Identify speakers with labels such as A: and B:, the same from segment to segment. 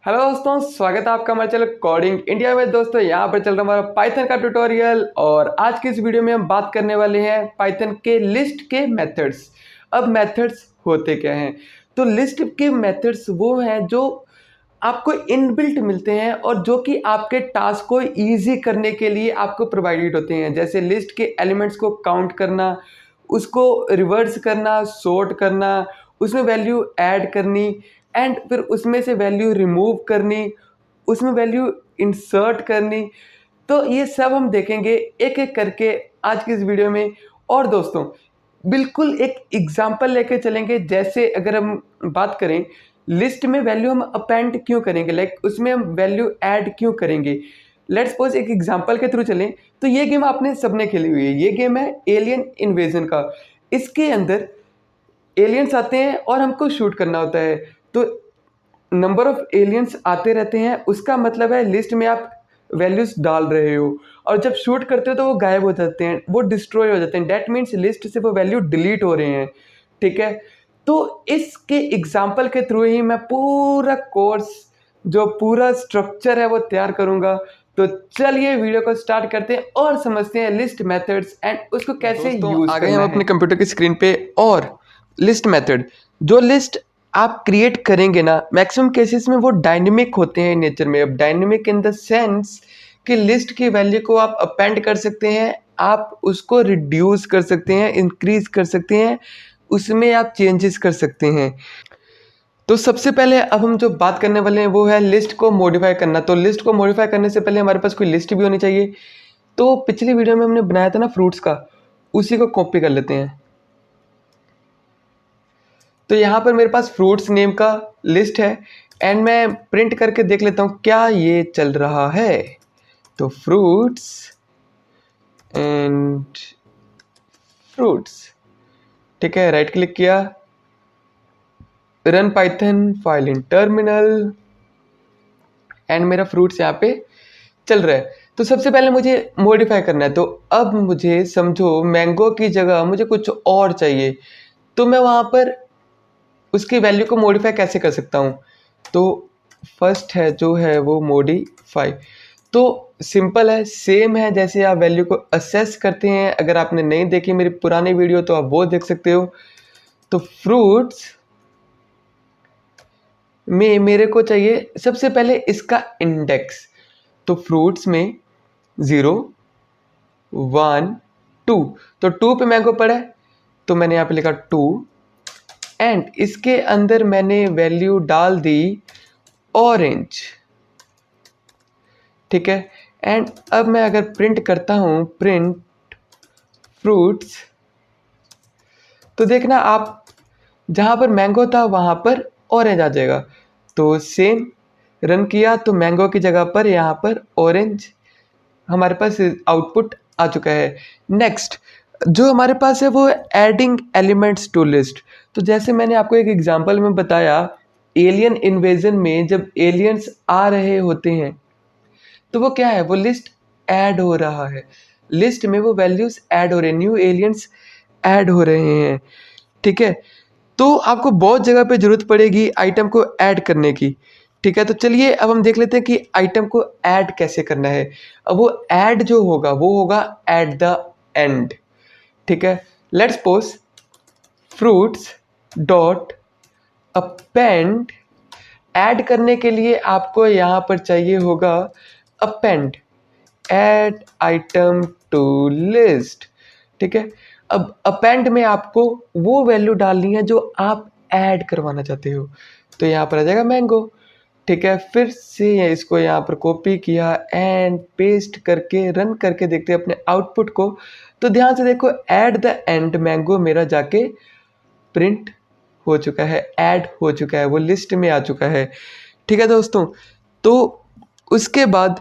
A: Hello दोस्तों, स्वागत है आपका हमारे चैनल कोडिंग इंडिया में। दोस्तों यहाँ पर चल रहा हमारा पाइथन का ट्यूटोरियल और आज की इस वीडियो में हम बात करने वाले हैं पाइथन के लिस्ट के मेथड्स। अब मेथड्स होते क्या हैं? तो लिस्ट के मेथड्स वो हैं जो आपको इनबिल्ट मिलते हैं और जो कि आपके टास्क को ईजी करने के लिए आपको प्रोवाइडेड होते हैं। जैसे लिस्ट के एलिमेंट्स को काउंट करना, उसको रिवर्स करना, सॉर्ट करना, उसमें वैल्यू ऐड करनी एंड फिर उसमें से वैल्यू रिमूव करनी, उसमें वैल्यू इंसर्ट करनी। तो ये सब हम देखेंगे एक एक करके आज की इस वीडियो में। और दोस्तों बिल्कुल एक एग्जांपल लेके चलेंगे। जैसे अगर हम बात करें लिस्ट में वैल्यू हम अपेंड क्यों करेंगे, लाइक उसमें हम वैल्यू ऐड क्यों करेंगे। लेट्स सपोज एक एग्जांपल के थ्रू चलें तो ये गेम आपने सबने खेली हुई है। ये गेम है एलियन इन्वेजन का। इसके अंदर एलियंस आते हैं और हमको शूट करना होता है। तो नंबर ऑफ एलियंस आते रहते हैं, उसका मतलब है लिस्ट में आप वैल्यूज डाल रहे हो और जब शूट करते हो तो वो गायब हो जाते हैं, वो डिस्ट्रॉय हो जाते हैं। डैट मीन्स लिस्ट से वो वैल्यू डिलीट हो रहे हैं। ठीक है, तो इसके एग्जाम्पल के थ्रू ही मैं पूरा कोर्स, जो पूरा स्ट्रक्चर है वो तैयार करूंगा। तो चलिए वीडियो को स्टार्ट करते हैं और समझते हैं लिस्ट मेथड्स एंड उसको कैसे यूज
B: आ गए
A: करना
B: हम
A: है
B: अपने कंप्यूटर की स्क्रीन पे। और लिस्ट मेथड, जो लिस्ट आप क्रिएट करेंगे ना, मैक्सिमम केसेस में वो डायनेमिक होते हैं नेचर में। अब डायनेमिक इन द सेंस कि लिस्ट की वैल्यू को आप अपेंड कर सकते हैं, आप उसको रिड्यूस कर सकते हैं, इंक्रीज कर सकते हैं, उसमें आप चेंजेस कर सकते हैं। तो सबसे पहले अब हम जो बात करने वाले हैं वो है लिस्ट को मॉडिफाई करना। तो लिस्ट को मॉडिफाई करने से पहले हमारे पास कोई लिस्ट भी होनी चाहिए। तो पिछली वीडियो में हमने बनाया था ना फ्रूट्स का, उसी को कॉपी कर लेते हैं। तो यहाँ पर मेरे पास फ्रूट्स नेम का लिस्ट है एंड मैं प्रिंट करके देख लेता हूँ क्या ये चल रहा है। तो फ्रूट्स एंड फ्रूट्स, ठीक है, राइट क्लिक किया, run Python file in terminal and मेरा फ्रूट्स यहाँ पे चल रहा है। तो सबसे पहले मुझे मॉडिफाई करना है। तो अब मुझे समझो मैंगो की जगह मुझे कुछ और चाहिए, तो मैं वहाँ पर उसकी वैल्यू को मॉडिफाई कैसे कर सकता हूँ। तो फर्स्ट है जो है वो मॉडिफाई। तो सिंपल है, सेम है जैसे आप वैल्यू को असेस करते हैं। अगर आपने नहीं देखी मेरी पुरानी वीडियो तो आप वो देख सकते हो। तो फ्रूट्स में मेरे को चाहिए सबसे पहले इसका इंडेक्स। तो फ्रूट्स में 0 1 2, तो 2 पे मैंगो पड़ा है तो मैंने यहाँ पे लिखा 2 एंड इसके अंदर मैंने वैल्यू डाल दी ऑरेंज। ठीक है, एंड अब मैं अगर प्रिंट करता हूँ प्रिंट फ्रूट्स, तो देखना आप जहाँ पर मैंगो था वहाँ पर ऑरेंज आ जाएगा। तो सेम रन किया तो मैंगो की जगह पर यहाँ पर ऑरेंज हमारे पास आउटपुट आ चुका है। नेक्स्ट जो हमारे पास है वो एडिंग एलिमेंट्स टू लिस्ट। तो जैसे मैंने आपको एक एग्जांपल में बताया, एलियन इन्वेजन में जब एलियंस आ रहे होते हैं तो वो क्या है, वो लिस्ट ऐड हो रहा है, लिस्ट में वो वैल्यूज ऐड हो रहे हैं, न्यू एलियंस ऐड हो रहे हैं। ठीक है, तो आपको बहुत जगह पे जरूरत पड़ेगी आइटम को ऐड करने की। ठीक है, तो चलिए अब हम देख लेते हैं कि आइटम को ऐड कैसे करना है। अब वो ऐड जो होगा वो होगा एट द एंड। ठीक है, let's suppose fruits dot append. Add करने के लिए आपको यहाँ पर चाहिए होगा append add item to list. ठीक है, अब अपेंड में आपको वो वैल्यू डालनी है जो आप ऐड करवाना चाहते हो। तो यहाँ पर आ जाएगा मैंगो। ठीक है, फिर से इसको यहाँ पर कॉपी किया एंड पेस्ट करके रन करके देखते हैं अपने आउटपुट को। तो ध्यान से देखो, एट द एंड मैंगो मेरा जाके प्रिंट हो चुका है, ऐड हो चुका है, वो लिस्ट में आ चुका है। ठीक है दोस्तों, तो उसके बाद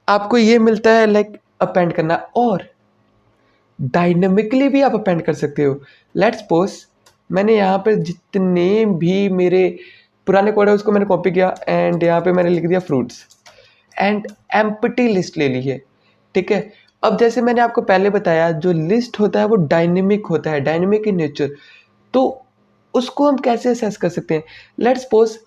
B: आपको ये मिलता है लाइक अपेंड करना, और डायनामिकली भी आप अपेंड कर सकते हो। लेट्स सपोज मैंने यहाँ पर जितने भी मेरे पुराने कोड है उसको मैंने कॉपी किया एंड यहाँ पे मैंने लिख दिया फ्रूट्स एंड एम्प्टी लिस्ट ले ली है। ठीक है, अब जैसे मैंने आपको पहले बताया जो लिस्ट होता है वो डायनेमिक होता है, डायनेमिक इन नेचर। तो उसको हम कैसे असेस कर सकते हैं। लेट्स सपोज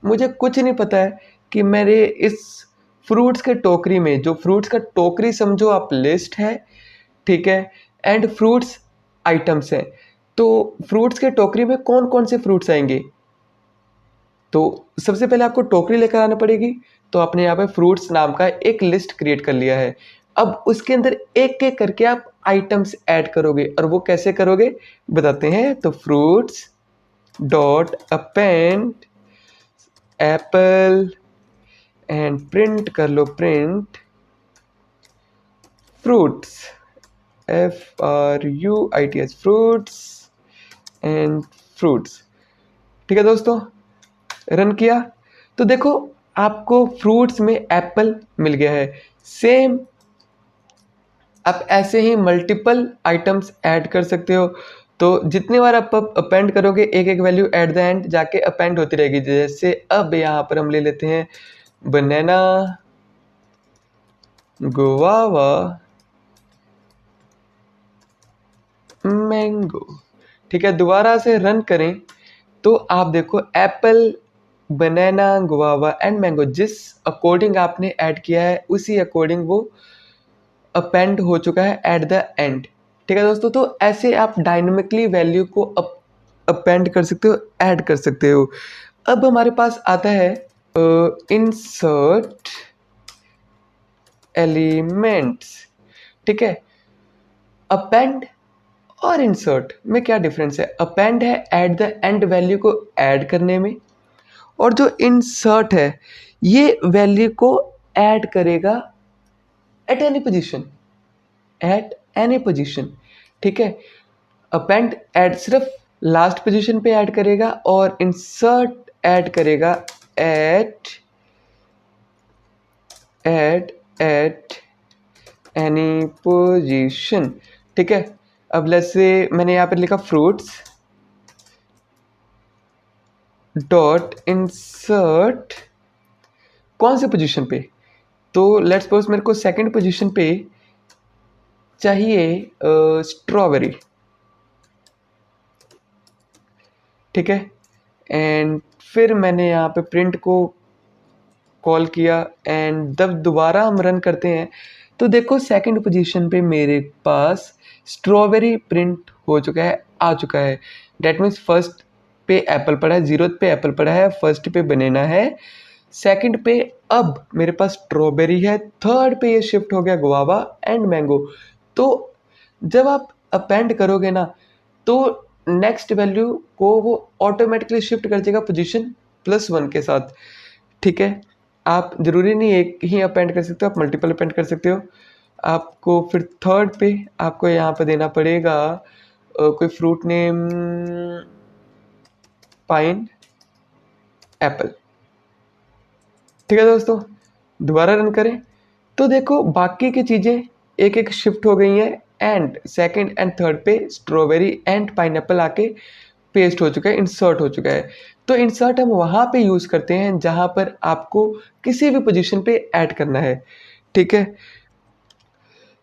B: मुझे कुछ नहीं पता है, कि मेरे इस फ्रूट्स के टोकरी में, जो फ्रूट्स का टोकरी समझो आप लिस्ट है, ठीक है, एंड फ्रूट्स आइटम्स हैं, तो फ्रूट्स के टोकरी में कौन कौन से फ्रूट्स आएंगे। तो सबसे पहले आपको टोकरी लेकर आना पड़ेगी। तो आपने यहाँ पे फ्रूट्स नाम का एक लिस्ट क्रिएट कर लिया है। अब उसके अंदर एक एक करके आप आइटम्स ऐड करोगे, और वो कैसे करोगे बताते हैं। तो fruits dot append apple and print कर लो, print fruits, FRUITS, fruits and fruits. ठीक है दोस्तों, रन किया तो देखो आपको फ्रूट्स में एप्पल मिल गया है। सेम आप ऐसे ही मल्टीपल आइटम्स ऐड कर सकते हो। तो जितनी बार आप अपेंड करोगे, एक एक वैल्यू एट द एंड जाके अपेंड होती रहेगी। जैसे अब यहाँ पर हम ले लेते हैं बनाना, गुआवा, मैंगो। ठीक है, दोबारा से रन करें तो आप देखो Apple, banana, guava and mango, जिस अकॉर्डिंग आपने ऐड किया है उसी अकॉर्डिंग वो अपेंड हो चुका है एट द एंड। ठीक है दोस्तों, तो ऐसे आप डायनेमिकली वैल्यू को अपेंड कर सकते हो, ऐड कर सकते हो। अब हमारे पास आता है इंसर्ट एलिमेंट्स। ठीक है, अपेंड और इंसर्ट में क्या डिफरेंस है। अपेंड है एट द एंड वैल्यू को ऐड करने में, और जो इंसर्ट है ये वैल्यू को ऐड करेगा at any position, at any position. ठीक है, अपेंड ऐड सिर्फ लास्ट पोजीशन पे ऐड करेगा, और इंसर्ट ऐड करेगा एट एनी पोजीशन। ठीक है, अब जैसे मैंने यहाँ पर लिखा फ्रूट्स डॉट इंसर्ट कौन से पोजीशन पे, तो लेट्स सपोज मेरे को सेकंड पोजीशन पे चाहिए स्ट्रॉबेरी। ठीक है, एंड फिर मैंने यहाँ पे प्रिंट को कॉल किया, एंड जब दोबारा हम रन करते हैं तो देखो सेकंड पोजीशन पे मेरे पास स्ट्रॉबेरी प्रिंट हो चुका है, आ चुका है। डेट मीन्स फर्स्ट पे एप्पल पड़ा है, जीरोथ पे एप्पल पड़ा है, फर्स्ट पे बनाना है, सेकंड पे अब मेरे पास स्ट्रॉबेरी है, थर्ड पे ये शिफ्ट हो गया गुआवा एंड मैंगो। तो जब आप अपेंड करोगे ना तो नेक्स्ट वैल्यू को वो ऑटोमेटिकली शिफ्ट कर देगा पोजीशन +1 के साथ। ठीक है, आप ज़रूरी नहीं एक ही अपेंड कर सकते हो, आप मल्टीपल अपेंड कर सकते हो। आपको फिर थर्ड पे आपको यहाँ पे देना पड़ेगा कोई फ्रूट नेम, पाइन एप्पल। ठीक है दोस्तों, दोबारा रन करें तो देखो बाकी की चीज़ें एक एक शिफ्ट हो गई हैं, एंड सेकंड एंड थर्ड पे स्ट्रॉबेरी एंड पाइनएप्पल आके पेस्ट हो चुका है, इंसर्ट हो चुका है। तो इंसर्ट हम वहाँ पे यूज़ करते हैं जहाँ पर आपको किसी भी पोजीशन पे ऐड करना है। ठीक है,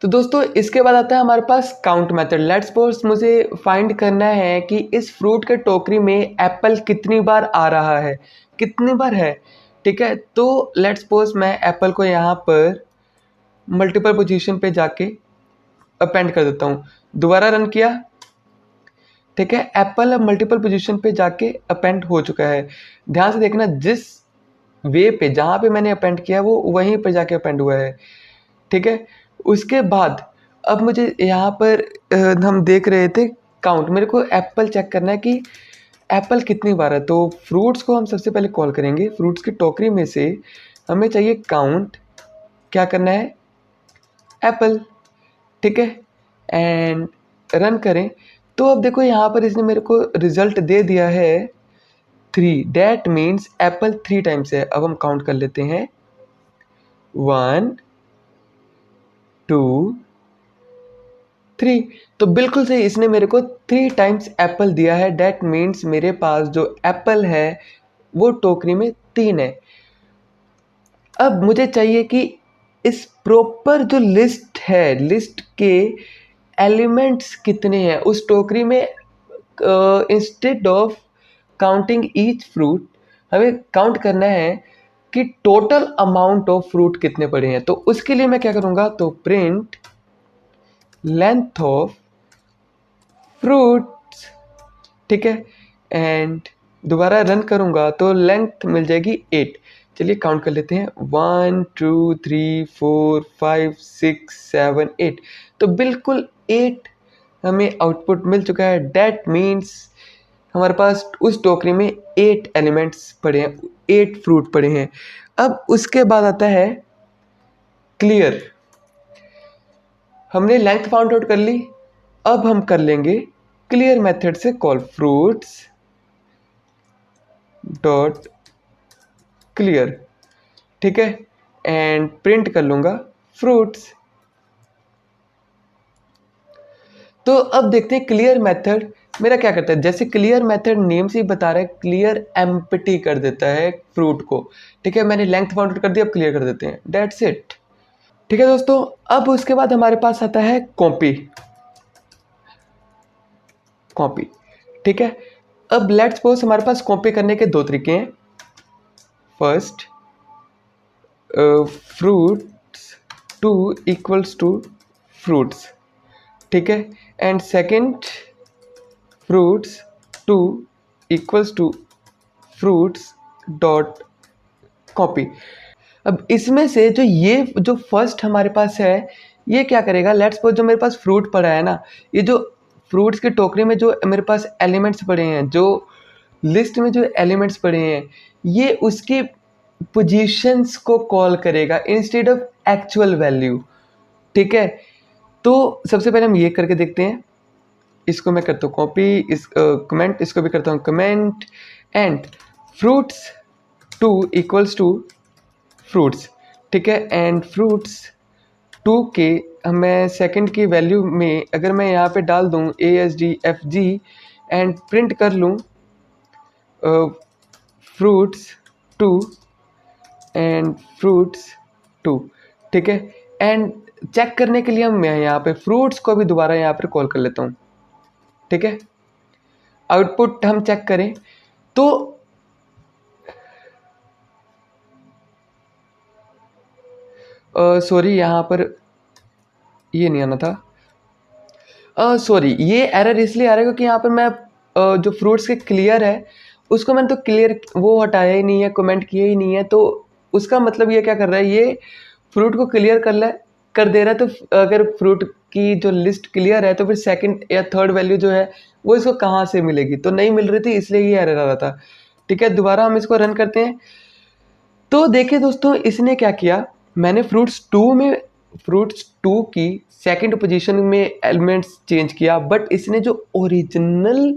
B: तो दोस्तों इसके बाद आता है हमारे पास काउंट मेथड। लेट्स सपोज मुझे फाइंड करना है कि इस फ्रूट के टोकरी में एप्पल कितनी बार आ रहा है, कितनी बार है। ठीक है, तो लेट्स सपोज मैं एप्पल को यहाँ पर मल्टीपल पोजीशन पे जाके अपेंड कर देता हूँ। दोबारा रन किया, ठीक है, एप्पल अब मल्टीपल पोजीशन पे जाके अपेंड हो चुका है। ध्यान से देखना, जिस वे पे जहाँ पे मैंने अपेंड किया वो वहीं पर जाके अपेंड हुआ है। ठीक है, उसके बाद अब मुझे यहाँ पर हम देख रहे थे काउंट, मेरे को एप्पल चेक करना है कि एप्पल कितनी बार है। तो फ्रूट्स को हम सबसे पहले कॉल करेंगे, फ्रूट्स की टोकरी में से हमें चाहिए काउंट, क्या करना है, एप्पल। ठीक है, एंड रन करें तो अब देखो यहाँ पर इसने मेरे को रिजल्ट दे दिया है 3, डैट मीन्स एप्पल 3 टाइम्स है। अब हम काउंट कर लेते हैं 1 2 3। तो बिल्कुल सही, इसने मेरे को 3 टाइम्स एप्पल दिया है। डैट मीन्स मेरे पास जो एप्पल है वो टोकरी में 3 है। अब मुझे चाहिए कि इस प्रॉपर जो लिस्ट है, लिस्ट के एलिमेंट्स कितने हैं उस टोकरी में। Instead of counting each fruit, हमें काउंट करना है कि टोटल अमाउंट ऑफ फ्रूट कितने पड़े हैं। तो उसके लिए मैं क्या करूँगा, तो प्रिंट लेंथ ऑफ फ्रूट्स, ठीक है, एंड दोबारा रन करूँगा तो लेंथ मिल जाएगी 8। चलिए काउंट कर लेते हैं, 1 2 3 4 5 6 7 8। तो बिल्कुल 8 हमें आउटपुट मिल चुका है। डैट मीन्स हमारे पास उस टोकरी में 8 एलिमेंट्स पड़े हैं, 8 फ्रूट पड़े हैं। अब उसके बाद आता है क्लियर। हमने लेंथ फाउंड आउट कर ली, अब हम कर लेंगे क्लियर मेथड से कॉल फ्रूट्स डॉट क्लियर, ठीक है, एंड प्रिंट कर लूँगा फ्रूट्स। तो अब देखते हैं क्लियर मेथड मेरा क्या करता है। जैसे क्लियर मेथड नेम से ही बता रहा है, क्लियर एम्प्टी कर देता है फ्रूट को, ठीक है। मैंने लेंथ फाउंड आउट कर दिया, अब क्लियर कर देते हैं, दैट्स इट, ठीक है दोस्तों। अब उसके बाद हमारे पास आता है कॉपी, कॉपी, ठीक है। अब लेट्स सपोज हमारे पास कॉपी करने के दो तरीके हैं। First, fruits two equals to fruits, ठीक है, and second fruits two equals to fruits dot copy. अब इसमें से जो फर्स्ट हमारे पास है, ये क्या करेगा, लेट्स सपोज जो मेरे पास फ्रूट पड़ा है ना, ये जो फ्रूट्स की टोकरी में जो मेरे पास एलिमेंट्स पड़े हैं, जो लिस्ट में जो एलिमेंट्स पड़े हैं, ये उसकी पोजीशंस को कॉल करेगा इंस्टेड ऑफ एक्चुअल वैल्यू, ठीक है। तो सबसे पहले हम ये करके देखते हैं। इसको मैं करता हूँ कॉपी, इस कमेंट, इसको भी करता हूँ comment, and fruits two equals to fruits, ठीक है, एंड फ्रूट्स टू के मैं सेकंड की वैल्यू में अगर मैं यहाँ पे डाल दूँ ASDFG एंड प्रिंट कर लूँ fruits two and fruits two, ठीक है, एंड चेक करने के लिए हम मैं यहाँ पे फ्रूट्स को भी दोबारा यहाँ पर कॉल कर लेता हूँ, ठीक है। आउटपुट हम चेक करें तो सॉरी यहाँ पर ये नहीं आना था, सॉरी ये एरर इसलिए आ रहा है क्योंकि यहाँ पर मैं जो फ्रूट्स के क्लियर है उसको मैंने तो क्लियर वो हटाया ही नहीं है, कमेंट किया ही नहीं है। तो उसका मतलब ये क्या कर रहा है, ये फ्रूट को क्लियर कर दे रहा है। तो अगर फ्रूट की जो लिस्ट क्लियर है तो फिर सेकंड या थर्ड वैल्यू जो है वो इसको कहाँ से मिलेगी, तो नहीं मिल रही थी, इसलिए ये एरर आ रहा था, ठीक है। दोबारा हम इसको रन करते हैं। तो देखिए दोस्तों, इसने क्या किया, मैंने फ्रूट्स टू की सेकंड पोजीशन में एलिमेंट्स चेंज किया, बट इसने जो ओरिजिनल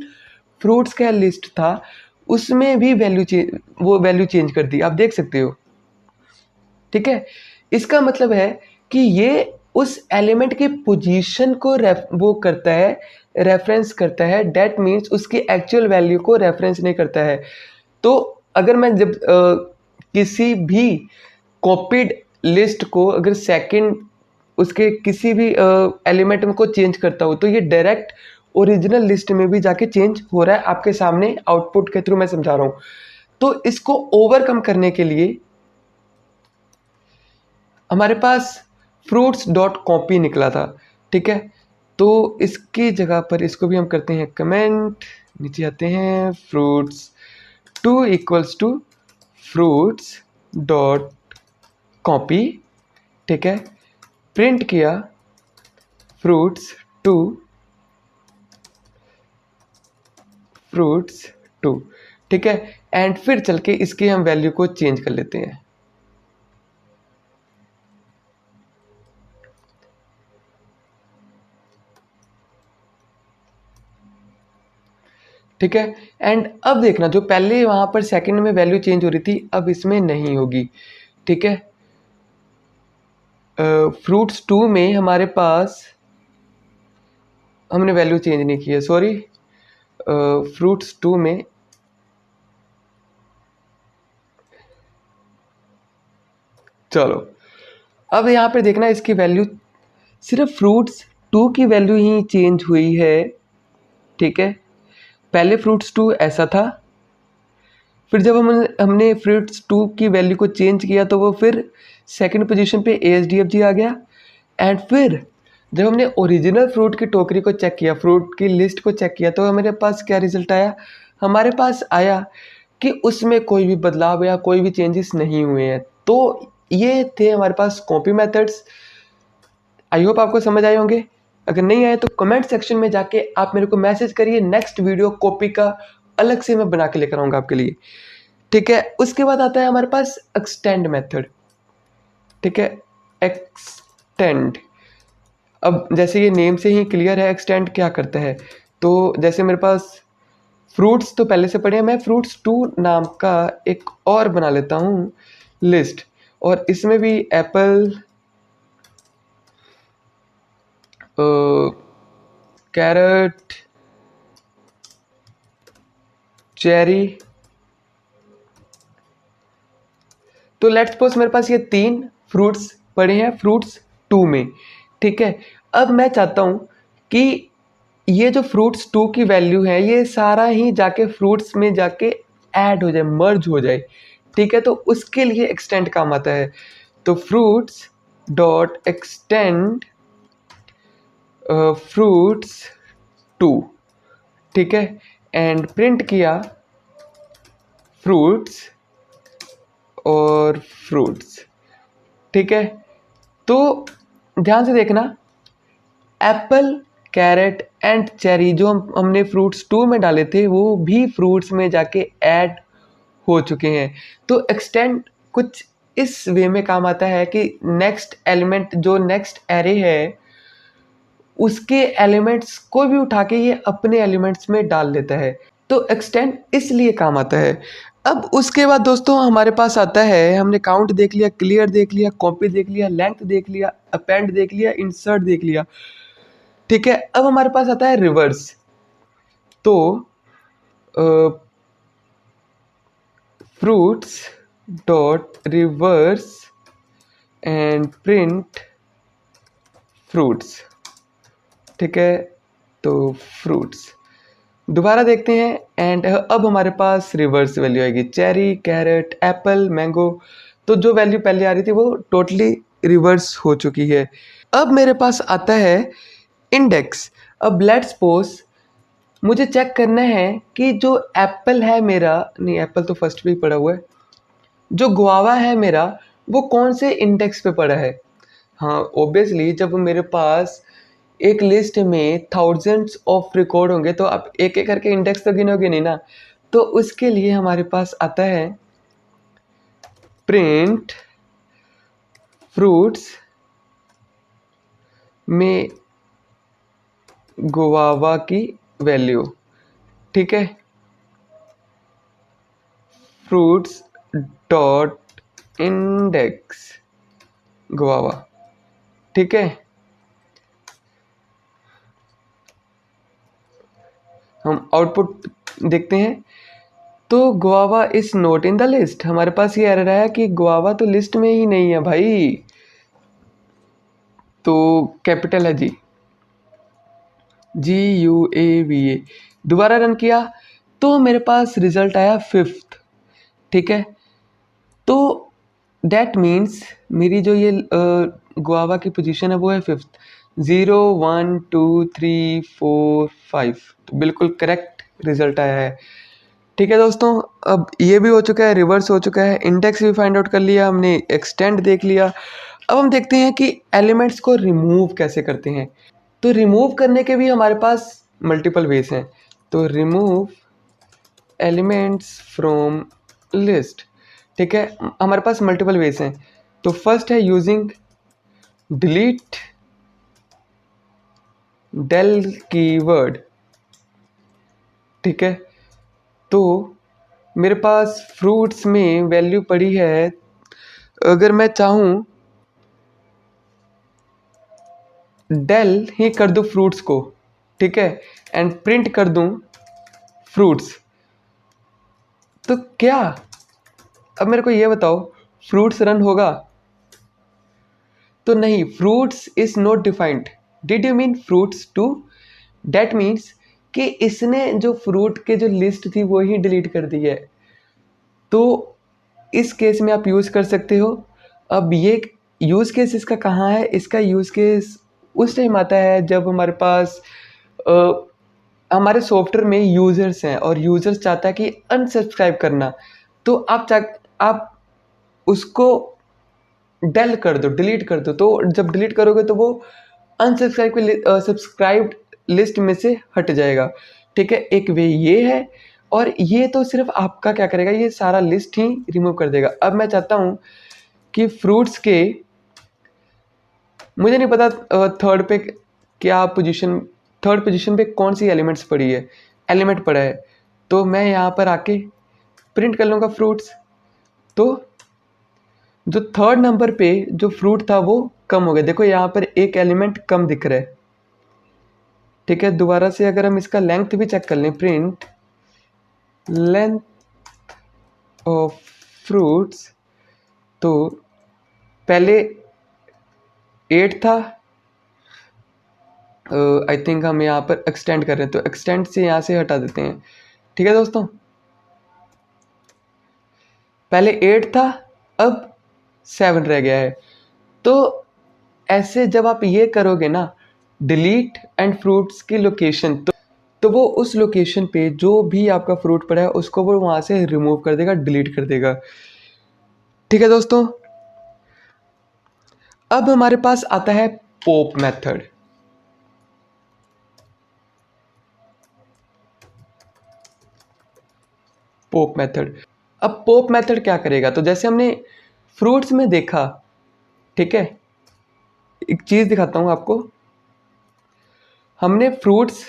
B: फ्रूट्स का लिस्ट था उसमें भी वैल्यू चेंज कर दी, आप देख सकते हो, ठीक है। इसका मतलब है कि ये उस एलिमेंट की पोजीशन को वो करता है, रेफरेंस करता है। डेट मीन्स उसकी एक्चुअल वैल्यू को रेफरेंस नहीं करता है। तो अगर मैं जब किसी भी कॉपीड लिस्ट को अगर सेकंड उसके किसी भी एलिमेंट को चेंज करता हूँ तो ये डायरेक्ट ओरिजिनल लिस्ट में भी जाके चेंज हो रहा है, आपके सामने आउटपुट के थ्रू मैं समझा रहा हूँ। तो इसको ओवरकम करने के लिए हमारे पास फ्रूट्स डॉट कॉपी निकला था, ठीक है। तो इसकी जगह पर इसको भी हम करते हैं कमेंट, नीचे आते हैं fruits two equals to fruits dot copy, ठीक है, प्रिंट किया फ्रूट्स टू, ठीक है, एंड फिर चल के इसकी हम वैल्यू को चेंज कर लेते हैं। ठीक है, एंड अब देखना जो पहले वहां पर सेकंड में वैल्यू चेंज हो रही थी अब इसमें नहीं होगी, ठीक है। फ्रूट्स टू में हमारे पास हमने वैल्यू चेंज नहीं की है, सॉरी। फ्रूट्स टू में चलो अब यहाँ पे देखना इसकी वैल्यू सिर्फ फ्रूट्स टू की वैल्यू ही चेंज हुई है, ठीक है। पहले फ्रूट्स टू ऐसा था, फिर जब हमने फ्रूट्स 2 की वैल्यू को चेंज किया तो वो फिर सेकंड पोजीशन पे ASDFG आ गया। एंड फिर जब हमने ओरिजिनल फ्रूट की टोकरी को चेक किया, फ्रूट की लिस्ट को चेक किया, तो हमारे पास क्या रिजल्ट आया? हमारे पास आया कि उसमें कोई भी बदलाव या कोई भी चेंजेस नहीं हुए हैं। तो ये थे हमारे पास कॉपी मेथड्स। आई होप आपको समझ आए होंगे। अगर नहीं आए तो कमेंट सेक्शन में जाके आप मेरे को मैसेज करिए, नेक्स्ट वीडियो कॉपी का अलग से मैं बना के लेकर आऊँगा आपके लिए। ठीक है, उसके बाद आता है हमारे पास एक्सटेंड मेथड। ठीक है, एक्सटेंड। अब जैसे ये नेम से ही क्लियर है एक्सटेंड क्या करता है। तो जैसे मेरे पास फ्रूट्स तो पहले से पड़े हैं, मैं फ्रूट्स 2 नाम का एक और बना लेता हूँ लिस्ट, और इसमें भी एप्पल, कैरेट, चेरी। तो लेट्स सपोज मेरे पास ये 3 फ्रूट्स पड़े हैं फ्रूट्स 2 में। ठीक है, अब मैं चाहता हूँ कि ये जो फ्रूट्स 2 की वैल्यू है ये सारा ही जाके फ्रूट्स में जाके ऐड हो जाए, मर्ज हो जाए। ठीक है, तो उसके लिए एक्सटेंड काम आता है। तो फ्रूट्स डॉट एक्सटेंड फ्रूट्स 2। ठीक है, एंड प्रिंट किया फ्रूट्स और फ्रूट्स। ठीक है, तो ध्यान से देखना, एप्पल, कैरेट एंड चेरी जो हमने फ्रूट्स 2 में डाले थे वो भी फ्रूट्स में जाके ऐड हो चुके हैं। तो एक्सटेंड कुछ इस वे में काम आता है कि नेक्स्ट एलिमेंट जो नेक्स्ट एरे है उसके एलिमेंट्स को भी उठा के ये अपने एलिमेंट्स में डाल लेता है। तो एक्सटेंड इसलिए काम आता है। अब उसके बाद दोस्तों हमारे पास आता है, हमने काउंट देख लिया, क्लियर देख लिया, कॉपी देख लिया, लेंथ देख लिया, अपेंड देख लिया, इंसर्ट देख लिया। ठीक है, अब हमारे पास आता है रिवर्स। तो fruits dot reverse and print fruits. ठीक है, तो फ्रूट्स दोबारा देखते हैं एंड अब हमारे पास रिवर्स वैल्यू आएगी, चेरी, कैरेट, एप्पल, मैंगो। तो जो वैल्यू पहले आ रही थी वो टोटली रिवर्स हो चुकी है। अब मेरे पास आता है इंडेक्स। अब लेट्स सपोज मुझे चेक करना है कि जो एप्पल है मेरा, नहीं एप्पल तो फर्स्ट पे ही पड़ा हुआ है, जो गुआवा है मेरा वो कौन से इंडेक्स पे पड़ा है। हाँ ऑब्वियसली जब मेरे पास एक लिस्ट में थाउजेंड्स ऑफ रिकॉर्ड होंगे तो आप एक एक करके इंडेक्स तो गिनोगे नहीं ना। तो उसके लिए हमारे पास आता है प्रिंट फ्रूट्स में गुआवा की वैल्यू। ठीक है, फ्रूट्स डॉट इंडेक्स गुआवा। ठीक है, हम आउटपुट देखते हैं। तो guava is not in the list, हमारे पास ये एरर आया कि गुआवा तो लिस्ट में ही नहीं है भाई। तो कैपिटल है जी, GUAVA। दोबारा रन किया तो मेरे पास रिजल्ट आया 5th। ठीक है, तो दैट मीन्स मेरी जो ये गुआवा की पोजीशन है वो है 5th। 0 1 2 3 4 5, तो बिल्कुल करेक्ट रिजल्ट आया है। ठीक है दोस्तों, अब ये भी हो चुका है, रिवर्स हो चुका है, इंडेक्स भी फाइंड आउट कर लिया हमने, एक्सटेंड देख लिया। अब हम देखते हैं कि एलिमेंट्स को रिमूव कैसे करते हैं। तो रिमूव करने के भी हमारे पास मल्टीपल वेज हैं। तो रिमूव एलिमेंट्स फ्रॉम लिस्ट। ठीक है, हमारे पास मल्टीपल वेज हैं। तो फर्स्ट है यूजिंग डिलीट डेल कीवर्ड। ठीक है, तो मेरे पास फ्रूट्स में वैल्यू पड़ी है, अगर मैं चाहूँ डेल ही कर दूँ फ्रूट्स को। ठीक है, एंड प्रिंट कर दूँ फ्रूट्स, तो क्या अब मेरे को ये बताओ फ्रूट्स रन होगा? तो नहीं, fruits is not defined. Did you mean fruits two? That means कि इसने जो फ्रूट के जो लिस्ट थी वो ही डिलीट कर दी है। तो इस केस में आप यूज़ कर सकते हो। अब ये यूज़ केस इसका कहाँ है? इसका यूज़ केस उस टाइम आता है जब हमारे पास हमारे सॉफ्टवेयर में यूज़र्स हैं और यूज़र्स चाहता है कि अनसब्सक्राइब करना, तो आप उसको डेल कर दो, डिलीट कर दो। तो जब डिलीट करोगे तो वो सब्सक्राइब्ड लिस्ट में से हट जाएगा। ठीक है, एक वे ये है। और ये तो सिर्फ आपका क्या करेगा, ये सारा लिस्ट ही रिमूव कर देगा। अब मैं चाहता हूँ कि फ्रूट्स के, मुझे नहीं पता थर्ड पे क्या पोजीशन, थर्ड पोजीशन पे कौन सी एलिमेंट्स पड़ी है, एलिमेंट पड़ा है। तो मैं यहाँ पर आके प्रिंट कर लूँगा फ्रूट्स। तो जो थर्ड नंबर पे जो फ्रूट था वो कम हो गया। देखो यहाँ पर एक एलिमेंट कम दिख रहा है। ठीक है, दोबारा से अगर हम इसका लेंथ भी चेक कर लें, प्रिंट लेंथ ऑफ फ्रूट्स, तो पहले 8 था। आई थिंक हम यहाँ पर एक्सटेंड कर रहे हैं, तो एक्सटेंड से यहाँ से हटा देते हैं। ठीक है दोस्तों, पहले 8 था, अब 7 रह गया है। तो ऐसे जब आप ये करोगे ना, डिलीट एंड फ्रूट्स की लोकेशन, तो वो उस लोकेशन पे जो भी आपका फ्रूट पड़ा है उसको वो वहाँ से रिमूव कर देगा, डिलीट कर देगा। ठीक है दोस्तों, अब हमारे पास आता है पॉप मेथड। पॉप मेथड, अब पॉप मेथड क्या करेगा? तो जैसे हमने फ्रूट्स में देखा, ठीक है, एक चीज़ दिखाता हूँ आपको। हमने फ्रूट्स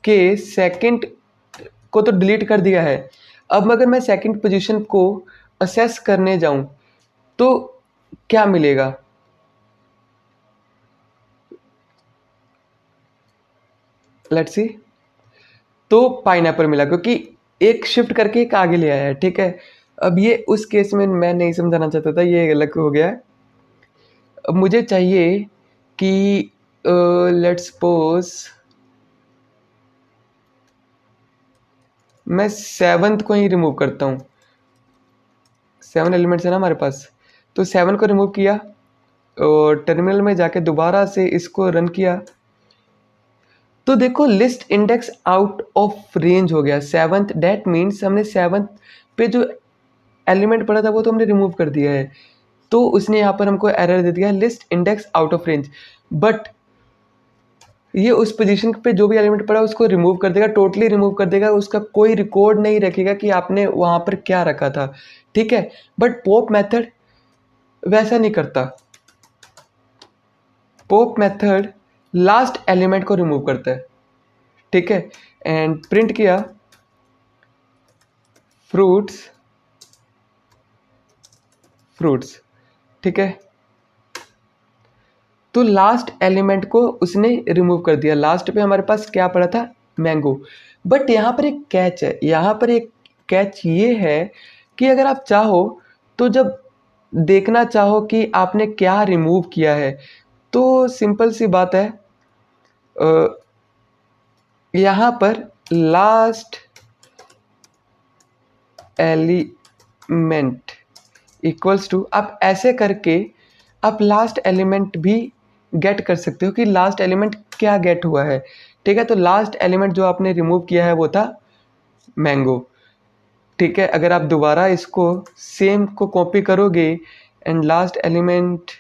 B: के सेकंड को तो डिलीट कर दिया है। अब अगर मैं सेकंड पोजीशन को असेस करने जाऊं तो क्या मिलेगा? Let's see. तो पाइनएप्पल मिला, क्योंकि एक शिफ्ट करके एक आगे ले आया है। ठीक है, अब ये उस केस में मैं नहीं समझाना चाहता था, ये अलग हो गया है। अब मुझे चाहिए कि लेट्स सपोज मैं 7th को ही रिमूव करता हूँ। 7 एलिमेंट्स है ना हमारे पास, तो 7 को रिमूव किया और टर्मिनल में जाके दोबारा से इसको रन किया। तो देखो list index out of range हो गया 7th। डेट मीन्स हमने 7th पे जो एलिमेंट पड़ा था वो तो हमने रिमूव कर दिया है। तो उसने यहाँ पर हमको एरर दे दिया, list index out of range. But ये उस पोजीशन पे जो भी एलिमेंट पड़ा उसको रिमूव कर देगा, टोटली रिमूव कर देगा, उसका कोई रिकॉर्ड नहीं रखेगा कि आपने वहाँ पर क्या रखा था। ठीक है, बट पॉप मेथड वैसा नहीं करता। पॉप मेथड लास्ट एलिमेंट को रिमूव करता है। ठीक है, एंड प्रिंट किया फ्रूट्स, फ्रूट्स। ठीक है, तो लास्ट एलिमेंट को उसने रिमूव कर दिया। लास्ट पे हमारे पास क्या पड़ा था? मैंगो। बट यहाँ पर एक कैच है, यहाँ पर एक कैच ये है कि अगर आप चाहो तो जब देखना चाहो कि आपने क्या रिमूव किया है, तो सिंपल सी बात है, यहाँ पर लास्ट एलिमेंट इक्वल्स टू, आप ऐसे करके आप लास्ट एलिमेंट भी गेट कर सकते हो कि लास्ट एलिमेंट क्या गेट हुआ है। ठीक है, तो लास्ट एलिमेंट जो आपने रिमूव किया है वो था मैंगो। ठीक है, अगर आप दोबारा इसको सेम को कॉपी करोगे एंड लास्ट एलिमेंट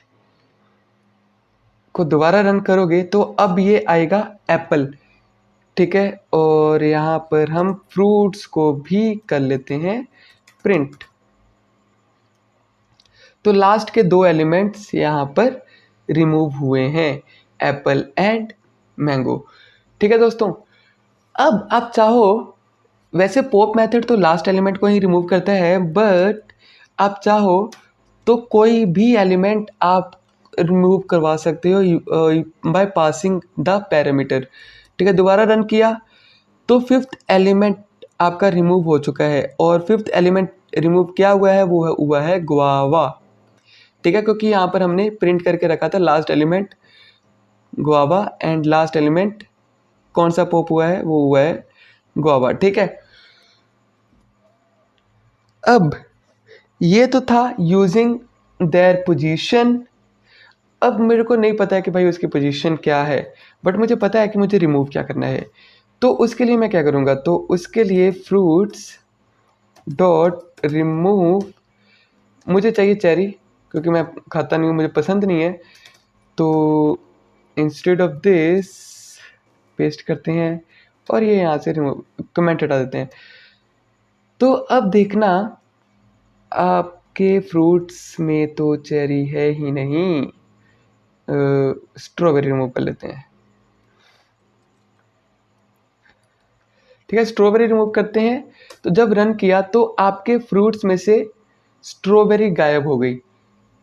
B: को दोबारा रन करोगे तो अब ये आएगा एप्पल। ठीक है, और यहाँ पर हम फ्रूट्स को भी कर लेते हैं प्रिंट। तो लास्ट के 2 एलिमेंट्स यहाँ पर रिमूव हुए हैं, एप्पल एंड मैंगो। ठीक है दोस्तों, अब आप चाहो, वैसे पॉप मेथड तो लास्ट एलिमेंट को ही रिमूव करता है, बट आप चाहो तो कोई भी एलिमेंट आप रिमूव करवा सकते हो बाय पासिंग द पैरामीटर। ठीक है, दोबारा रन किया तो 5th एलिमेंट आपका रिमूव हो चुका है, और 5th एलिमेंट रिमूव क्या हुआ है? वो हुआ है गुआवा। ठीक है, क्योंकि यहाँ पर हमने प्रिंट करके रखा था last element guava and last element कौन सा पॉप हुआ है? वो हुआ है गुआवा। ठीक है, अब ये तो था यूजिंग देयर पोजीशन। अब मेरे को नहीं पता है कि भाई उसकी पोजीशन क्या है, बट मुझे पता है कि मुझे रिमूव क्या करना है। तो उसके लिए मैं क्या करूँगा, तो उसके लिए फ्रूट्स डॉट रिमूव, मुझे चाहिए चेरी क्योंकि मैं खाता नहीं हूँ, मुझे पसंद नहीं है। तो इंस्टेड ऑफ दिस पेस्ट करते हैं और ये यहाँ से रिमूव कमेंट हटा देते हैं। तो अब देखना आपके फ्रूट्स में तो चेरी है ही नहीं, स्ट्रॉबेरी रिमूव कर लेते हैं। ठीक है, स्ट्रॉबेरी रिमूव करते हैं। तो जब रन किया तो आपके फ्रूट्स में से स्ट्रॉबेरी गायब हो गई।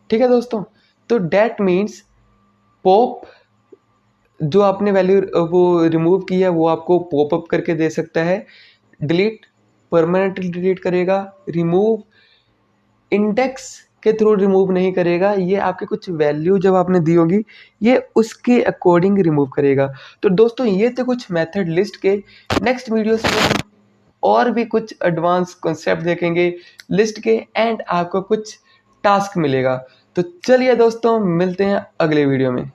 B: ठीक है दोस्तों, तो डैट मीन्स पॉप जो आपने वैल्यू वो रिमूव की है वो आपको पॉप अप करके दे सकता है। डिलीट परमानेंटली डिलीट करेगा, रिमूव इंडेक्स के थ्रू रिमूव नहीं करेगा। ये आपके कुछ वैल्यू जब आपने दी होगी ये उसके अकॉर्डिंग रिमूव करेगा। तो दोस्तों ये थे कुछ मेथड लिस्ट के। नेक्स्ट वीडियो में हम और भी कुछ एडवांस कॉन्सेप्ट देखेंगे लिस्ट के एंड आपको कुछ टास्क मिलेगा। तो चलिए दोस्तों मिलते हैं अगले वीडियो में।